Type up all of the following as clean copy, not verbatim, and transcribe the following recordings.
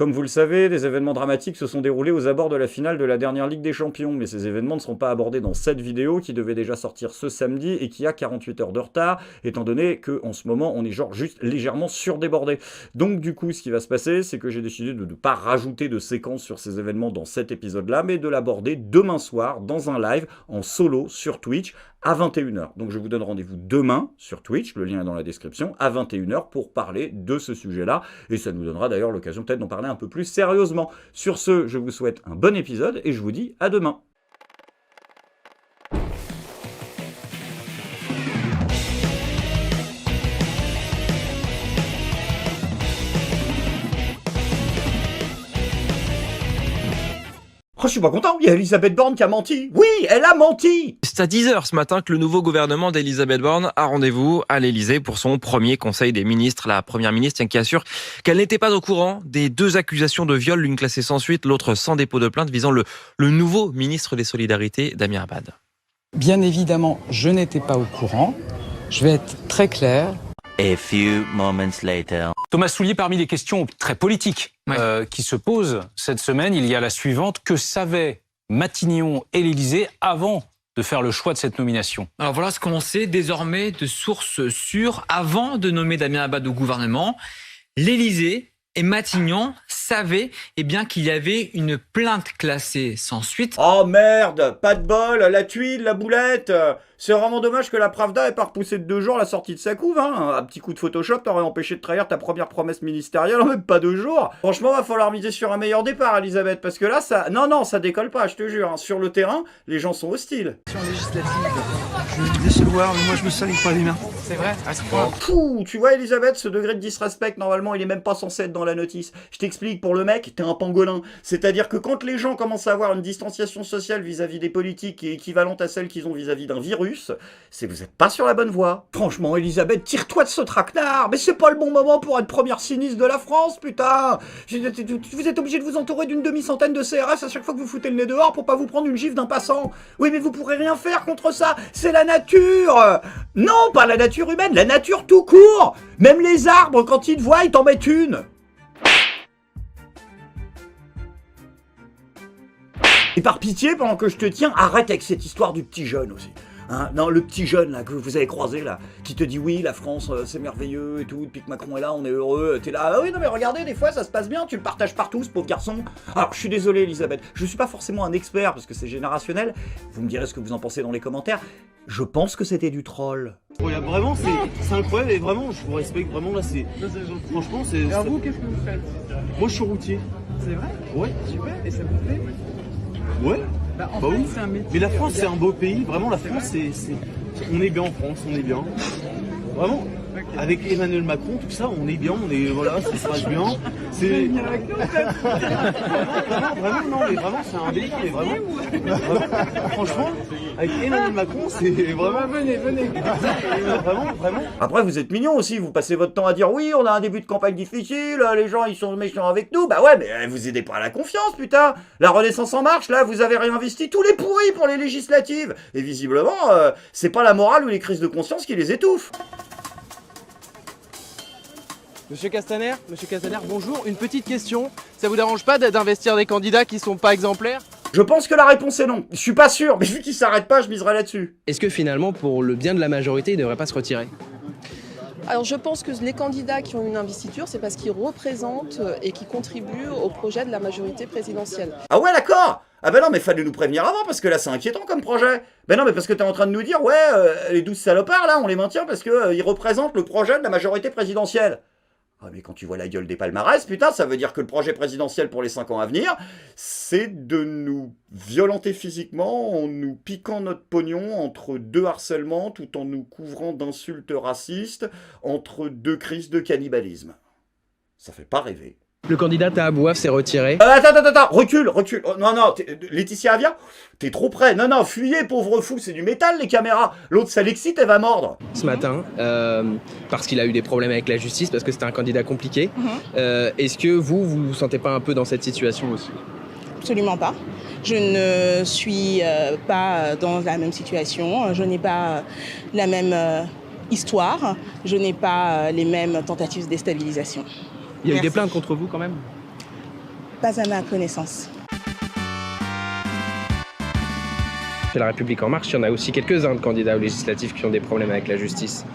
Comme vous le savez, des événements dramatiques se sont déroulés aux abords de la finale de la dernière Ligue des Champions, mais ces événements ne seront pas abordés dans cette vidéo qui devait déjà sortir ce samedi et qui a 48 heures de retard, étant donné qu'en ce moment on est genre juste légèrement surdébordé. Donc du coup ce qui va se passer, c'est que j'ai décidé de ne pas rajouter de séquences sur ces événements dans cet épisode-là, mais de l'aborder demain soir dans un live en solo sur Twitch à 21h. Donc je vous donne rendez-vous demain sur Twitch, le lien est dans la description, à 21h pour parler de ce sujet-là, et ça nous donnera d'ailleurs l'occasion peut-être d'en parler un peu plus sérieusement. Sur ce, je vous souhaite un bon épisode et je vous dis à demain. Oh, je suis pas content, il y a Elisabeth Borne qui a menti. Oui, elle a menti. C'est à 10h ce matin que le nouveau gouvernement d'Elisabeth Borne a rendez-vous à l'Elysée pour son premier conseil des ministres. La première ministre qui assure qu'elle n'était pas au courant des deux accusations de viol, l'une classée sans suite, l'autre sans dépôt de plainte, visant le nouveau ministre des Solidarités, Damien Abad. Bien évidemment, je n'étais pas au courant. Je vais être très clair. A few moments later. Thomas Soulier, parmi les questions très politiques qui se posent cette semaine, il y a la suivante. Que savaient Matignon et l'Élysée avant de faire le choix de cette nomination? Alors voilà ce qu'on sait désormais de sources sûres. Avant de nommer Damien Abad au gouvernement, l'Élysée et Matignon savaient qu'il y avait une plainte classée sans suite. Oh merde, pas de bol, la tuile, la boulette. C'est vraiment dommage que la Pravda ait pas repoussé de 2 jours la sortie de sa couve, hein. Un petit coup de Photoshop t'aurait empêché de trahir ta première promesse ministérielle en même pas 2 jours. Franchement, va falloir miser sur un meilleur départ, Elisabeth, parce que là, ça... Non, ça décolle pas, je te jure. Hein. Sur le terrain, les gens sont hostiles. Législative, je vais décevoir, mais moi je me salis pas les mains. C'est vrai, à ce point. Pouh, tu vois, Elisabeth, ce degré de disrespect, normalement, il est même pas censé être dans la notice. Je t'explique, pour le mec, t'es un pangolin. C'est-à-dire que quand les gens commencent à avoir une distanciation sociale vis-à-vis des politiques qui est équivalente à celle qu'ils ont vis-à-vis d'un virus, c'est vous êtes pas sur la bonne voie. Franchement, Elisabeth, tire-toi de ce traquenard. Mais c'est pas le bon moment pour être première sinistre de la France, putain. Vous êtes obligé de vous entourer d'une demi-centaine de CRS à chaque fois que vous foutez le nez dehors pour pas vous prendre une gifle d'un passant. Oui, mais vous pourrez rien faire contre ça. C'est la nature. Non, pas la nature humaine, la nature tout court. Même les arbres, quand ils te voient, ils t'en mettent une. Et par pitié, pendant que je te tiens, arrête avec cette histoire du petit jeune aussi. Hein, non, le petit jeune là que vous avez croisé là, qui te dit oui, la France c'est merveilleux et tout, depuis que Macron est là, on est heureux, t'es là, ah oui non mais regardez, des fois ça se passe bien, tu le partages partout ce pauvre garçon. Alors je suis désolé Elisabeth, je suis pas forcément un expert parce que c'est générationnel, vous me direz ce que vous en pensez dans les commentaires, je pense que c'était du troll. Incroyable, vraiment c'est incroyable et vraiment je vous respecte vraiment là c'est... Franchement c'est... Et alors vous, qu'est-ce que vous faites? Moi je suis routier. C'est vrai? Ouais. Super, et ça vous plaît? Ouais. En fait, oui. c'est un métier. Mais la France c'est un beau pays, vraiment la France c'est... On est bien en France, on est bien. Vraiment, avec Emmanuel Macron, tout ça, on est bien, on est... Voilà, ça se passe bien. C'est... Vraiment, non, mais vraiment c'est un pays qui est vraiment... Franchement, avec Emmanuel Macron, c'est vraiment... Venez. Vraiment. Après vous êtes mignons aussi, vous passez votre temps à dire oui on a un début de campagne difficile, les gens ils sont méchants avec nous, bah ouais mais vous aidez pas à la confiance putain. La Renaissance en marche là, vous avez réinvesti tous les pourris pour les législatives. Et visiblement, c'est pas la morale ou les crises de conscience qui les étouffent. Monsieur Castaner, bonjour. Une petite question. Ça vous dérange pas d'investir des candidats qui sont pas exemplaires? Je pense que la réponse est non. Je suis pas sûr, mais vu qu'il s'arrête pas, je miserai là-dessus. Est-ce que finalement, pour le bien de la majorité, il ne devrait pas se retirer? Alors je pense que les candidats qui ont une investiture, c'est parce qu'ils représentent et qui contribuent au projet de la majorité présidentielle. Ah ouais d'accord. Ah bah non mais fallait nous prévenir avant parce que là c'est inquiétant comme projet. Ben non mais parce que t'es en train de nous dire ouais les 12 salopards là on les maintient parce que ils représentent le projet de la majorité présidentielle. Ah mais quand tu vois la gueule des palmarès, putain, ça veut dire que le projet présidentiel pour les 5 ans à venir, c'est de nous violenter physiquement en nous piquant notre pognon entre 2 harcèlements tout en nous couvrant d'insultes racistes entre 2 crises de cannibalisme. Ça fait pas rêver. Le candidat Tahabouaf s'est retiré. Attends, recule. Oh, non, Laetitia Avia, t'es trop près. Non, fuyez, pauvre fou, c'est du métal les caméras. L'autre, ça l'excite, elle va mordre. Ce matin, parce qu'il a eu des problèmes avec la justice, parce que c'était un candidat compliqué. Est-ce que vous sentez pas un peu dans cette situation aussi? Absolument pas. Je ne suis pas dans la même situation. Je n'ai pas la même histoire. Je n'ai pas les mêmes tentatives de déstabilisation. Il y a eu des plaintes contre vous quand même? Pas à ma connaissance. Chez La République En Marche, il y en a aussi quelques-uns de candidats aux législatives qui ont des problèmes avec la justice.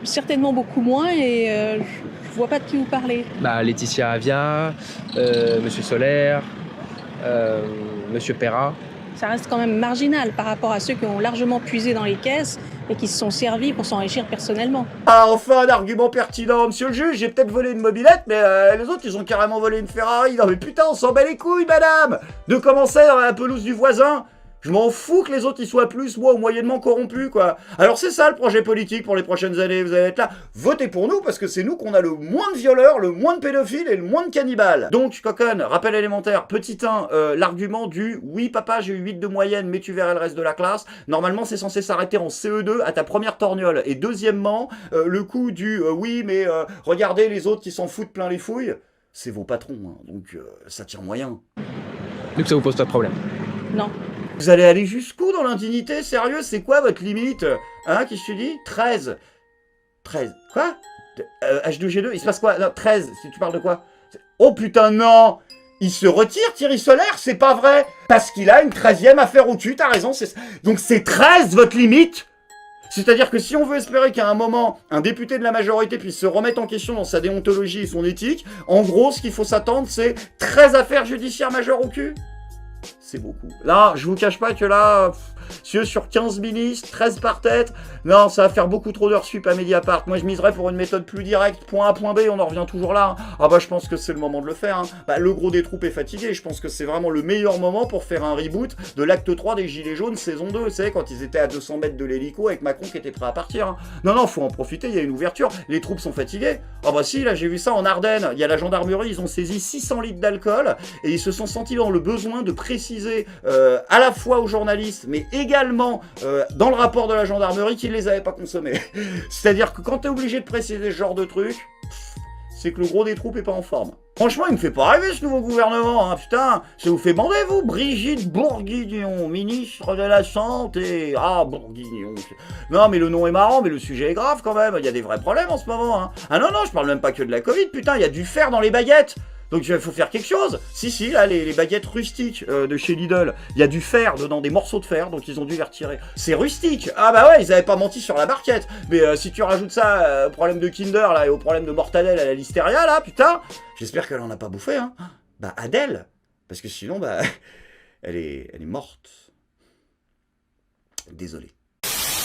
Certainement beaucoup moins et je vois pas de qui vous parlez. Laetitia Avia, Monsieur Solaire, Monsieur Perra. Ça reste quand même marginal par rapport à ceux qui ont largement puisé dans les caisses et qui se sont servis pour s'enrichir personnellement. Ah, enfin un argument pertinent, monsieur le juge, j'ai peut-être volé une mobilette, mais les autres, ils ont carrément volé une Ferrari. Non mais putain, on s'en bat les couilles, madame, de commencer dans la pelouse du voisin. Je m'en fous que les autres, ils soient plus, moi, ou moyennement corrompus, quoi. Alors c'est ça le projet politique pour les prochaines années, vous allez être là. Votez pour nous, parce que c'est nous qu'on a le moins de violeurs, le moins de pédophiles et le moins de cannibales. Donc, coconne, rappel élémentaire, petit 1, l'argument du « Oui, papa, j'ai eu 8 de moyenne, mais tu verrais le reste de la classe », normalement, c'est censé s'arrêter en CE2 à ta première torgnole. Et deuxièmement, le coup du « Oui, mais regardez les autres qui s'en foutent plein les fouilles », c'est vos patrons, hein, donc ça tire moyen. Donc ça vous pose pas de problème? Non. Vous allez aller jusqu'où dans l'indignité? Sérieux, c'est quoi votre limite? Hein, qu'est-ce que tu dis? 13. 13. Quoi? H2G2, il se passe quoi? Non, 13, si tu parles de quoi? Oh putain, non! Il se retire, Thierry Solaire? C'est pas vrai! Parce qu'il a une 13e affaire au cul, t'as raison, c'est... Donc c'est 13 votre limite? C'est-à-dire que si on veut espérer qu'à un moment, un député de la majorité puisse se remettre en question dans sa déontologie et son éthique, en gros, ce qu'il faut s'attendre, c'est 13 affaires judiciaires majeures au cul? C'est beaucoup. Là, je vous cache pas que là, sur 15 ministres, 13 par tête, non, ça va faire beaucoup trop d'heures sup à Mediapart. Moi, je miserais pour une méthode plus directe, point A, point B, on en revient toujours là. Ah bah, je pense que c'est le moment de le faire. Hein. Bah, le gros des troupes est fatigué, je pense que c'est vraiment le meilleur moment pour faire un reboot de l'acte 3 des Gilets jaunes saison 2, vous savez, quand ils étaient à 200 mètres de l'hélico avec Macron qui était prêt à partir. Hein. Non, faut en profiter, il y a une ouverture, les troupes sont fatiguées. Ah bah si, là, j'ai vu ça en Ardennes, il y a la gendarmerie, ils ont saisi 600 litres d'alcool et ils se sont sentis dans le besoin de préciser à la fois aux journalistes, mais également dans le rapport de la gendarmerie qu'ils ne les avaient pas consommés. C'est-à-dire que quand tu es obligé de préciser ce genre de truc, c'est que le gros des troupes est pas en forme. Franchement, il me fait pas rêver ce nouveau gouvernement, hein, putain. Ça vous fait bander, vous? Brigitte Bourguignon, ministre de la Santé. Ah, Bourguignon. Non, mais le nom est marrant, mais le sujet est grave quand même. Il y a des vrais problèmes en ce moment. Hein. Ah non, je parle même pas que de la Covid, putain, il y a du fer dans les baguettes. Donc il faut faire quelque chose. Si, là, les baguettes rustiques de chez Lidl, il y a du fer dedans, des morceaux de fer, donc ils ont dû les retirer. C'est rustique. Ah bah ouais, ils avaient pas menti sur la barquette. Mais si tu rajoutes ça au problème de Kinder, là, et au problème de mortadelle à la listeria, là, putain, j'espère qu'elle en a pas bouffé, hein. Bah Adèle, parce que sinon, bah, elle est morte. Désolé.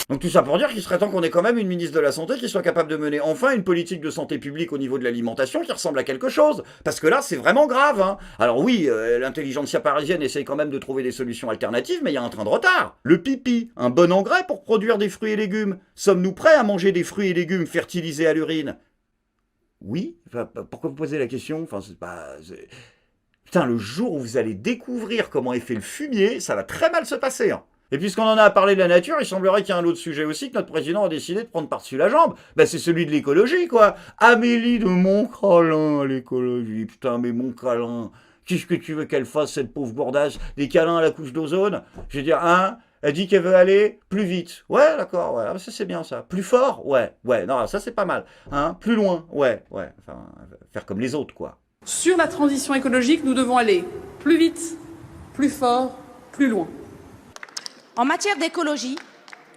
Donc tout ça pour dire qu'il serait temps qu'on ait quand même une ministre de la Santé qui soit capable de mener enfin une politique de santé publique au niveau de l'alimentation qui ressemble à quelque chose. Parce que là, c'est vraiment grave. Hein. Alors oui, l'intelligentsia parisienne essaye quand même de trouver des solutions alternatives, mais il y a un train de retard. Le pipi, un bon engrais pour produire des fruits et légumes. Sommes-nous prêts à manger des fruits et légumes fertilisés à l'urine? Oui. Enfin, pourquoi vous posez la question? Enfin, c'est pas... Putain, le jour où vous allez découvrir comment est fait le fumier, ça va très mal se passer. Hein. Et puisqu'on en a parlé de la nature, il semblerait qu'il y a un autre sujet aussi que notre président a décidé de prendre par-dessus la jambe. Bah c'est celui de l'écologie, quoi. Amélie de Montcalin à l'écologie. Putain, mais Montcalin, qu'est-ce que tu veux qu'elle fasse, cette pauvre gourdasse? Des câlins à la couche d'ozone? Je veux dire, hein? Elle dit qu'elle veut aller plus vite. Ouais, d'accord, ouais, ça c'est bien ça. Plus fort? Ouais, non, ça c'est pas mal. Hein? Plus loin? Ouais. Enfin, faire comme les autres, quoi. Sur la transition écologique, nous devons aller plus vite, plus fort, plus loin. En matière d'écologie,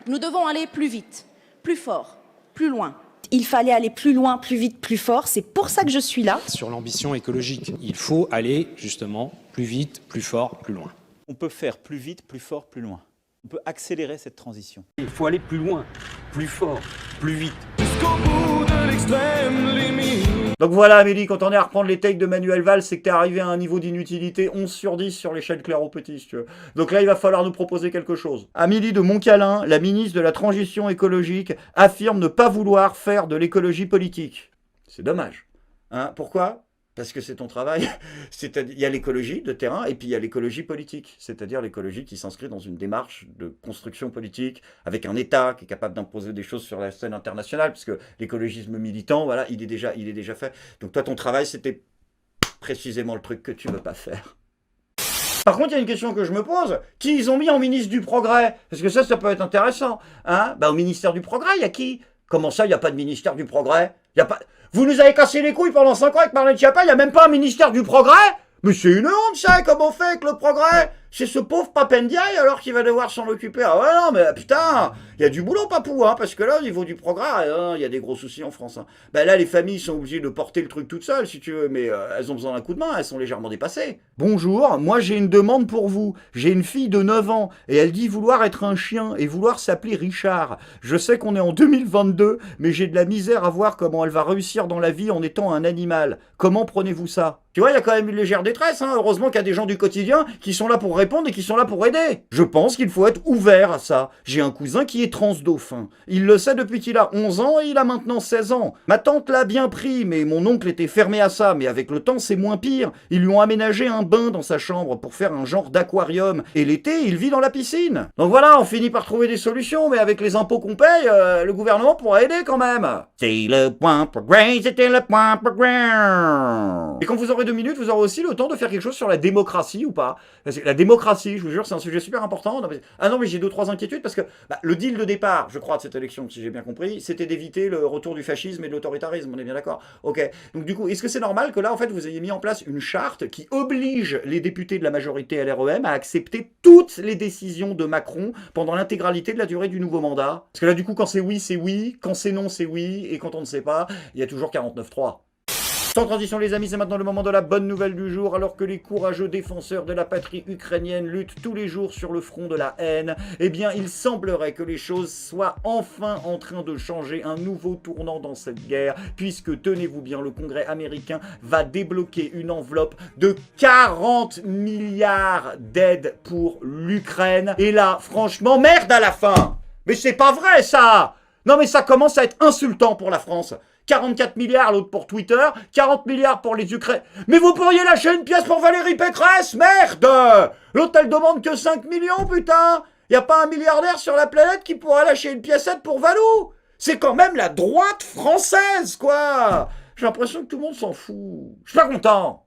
nous devons aller plus vite, plus fort, plus loin. Il fallait aller plus loin, plus vite, plus fort. C'est pour ça que je suis là. Sur l'ambition écologique, il faut aller justement plus vite, plus fort, plus loin. On peut faire plus vite, plus fort, plus loin. On peut accélérer cette transition. Il faut aller plus loin, plus fort, plus vite. Jusqu'au bout de l'extrême limite. Donc voilà Amélie, quand on est à reprendre les takes de Manuel Valls, c'est que t'es arrivé à un niveau d'inutilité 11 sur 10 sur l'échelle Claireau-Petit, si tu veux. Donc là, il va falloir nous proposer quelque chose. Amélie de Montcalin, la ministre de la Transition écologique, affirme ne pas vouloir faire de l'écologie politique. C'est dommage. Hein, pourquoi ? Parce que c'est ton travail. Il y a l'écologie de terrain et puis il y a l'écologie politique. C'est-à-dire l'écologie qui s'inscrit dans une démarche de construction politique avec un État qui est capable d'imposer des choses sur la scène internationale, puisque l'écologisme militant, voilà, il est déjà fait. Donc toi, ton travail, c'était précisément le truc que tu veux pas faire. Par contre, il y a une question que je me pose. Qui ils ont mis en ministre du Progrès? Parce que ça peut être intéressant. Hein, bah, au ministère du Progrès, il y a qui? Comment ça, il n'y a pas de ministère du Progrès? Il y a pas... Vous nous avez cassé les couilles pendant 5 ans avec Marlène Schiappa, il n'y a même pas un ministère du progrès. Mais c'est une honte ça, comment on fait avec le progrès? C'est ce pauvre Papendiaï alors qu'il va devoir s'en occuper. Ah ouais non mais putain, il y a du boulot Papou, hein, parce que là au niveau du progrès, il y a des gros soucis en France. Hein. Ben là les familles sont obligées de porter le truc toutes seules si tu veux, mais elles ont besoin d'un coup de main, elles sont légèrement dépassées. Bonjour, moi j'ai une demande pour vous. J'ai une fille de 9 ans et elle dit vouloir être un chien et vouloir s'appeler Richard. Je sais qu'on est en 2022, mais j'ai de la misère à voir comment elle va réussir dans la vie en étant un animal. Comment prenez-vous ça? Tu vois, il y a quand même une légère détresse, hein. Heureusement qu'il y a des gens du quotidien qui sont là pour répondre et qui sont là pour aider. Je pense qu'il faut être ouvert à ça. J'ai un cousin qui est transdauphin. Il le sait depuis qu'il a 11 ans et il a maintenant 16 ans. Ma tante l'a bien pris, mais mon oncle était fermé à ça. Mais avec le temps, c'est moins pire. Ils lui ont aménagé un bain dans sa chambre pour faire un genre d'aquarium. Et l'été, il vit dans la piscine. Donc voilà, on finit par trouver des solutions, mais avec les impôts qu'on paye, le gouvernement pourra aider quand même. C'est le point progrès, c'était le point progrès. Et quand vous aurez 2 minutes, vous aurez aussi le temps de faire quelque chose sur la démocratie ou pas. Parce que la démocratie, je vous jure, c'est un sujet super important. Ah non, mais j'ai 2-3 inquiétudes parce que le deal de départ, je crois, de cette élection, si j'ai bien compris, c'était d'éviter le retour du fascisme et de l'autoritarisme. On est bien d'accord? Ok. Donc du coup, est-ce que c'est normal que là, en fait, vous ayez mis en place une charte qui oblige les députés de la majorité LREM à accepter toutes les décisions de Macron pendant l'intégralité de la durée du nouveau mandat? Parce que là, du coup, quand c'est oui, quand c'est non, c'est oui, et quand on ne sait pas, il y a toujours 49-3. Sans transition les amis, c'est maintenant le moment de la bonne nouvelle du jour. Alors que les courageux défenseurs de la patrie ukrainienne luttent tous les jours sur le front de la haine, eh bien il semblerait que les choses soient enfin en train de changer, un nouveau tournant dans cette guerre, puisque tenez-vous bien, le Congrès américain va débloquer une enveloppe de 40 milliards d'aides pour l'Ukraine. Et là, franchement, merde à la fin. Mais c'est pas vrai ça. Non mais ça commence à être insultant pour la France. 44 milliards, l'autre pour Twitter, 40 milliards pour les Ukrainiens. Mais vous pourriez lâcher une pièce pour Valérie Pécresse, merde! L'autre, elle demande que 5 millions, putain! Y a pas un milliardaire sur la planète qui pourra lâcher une piècette pour Valou? C'est quand même la droite française, quoi! J'ai l'impression que tout le monde s'en fout. Je suis pas content!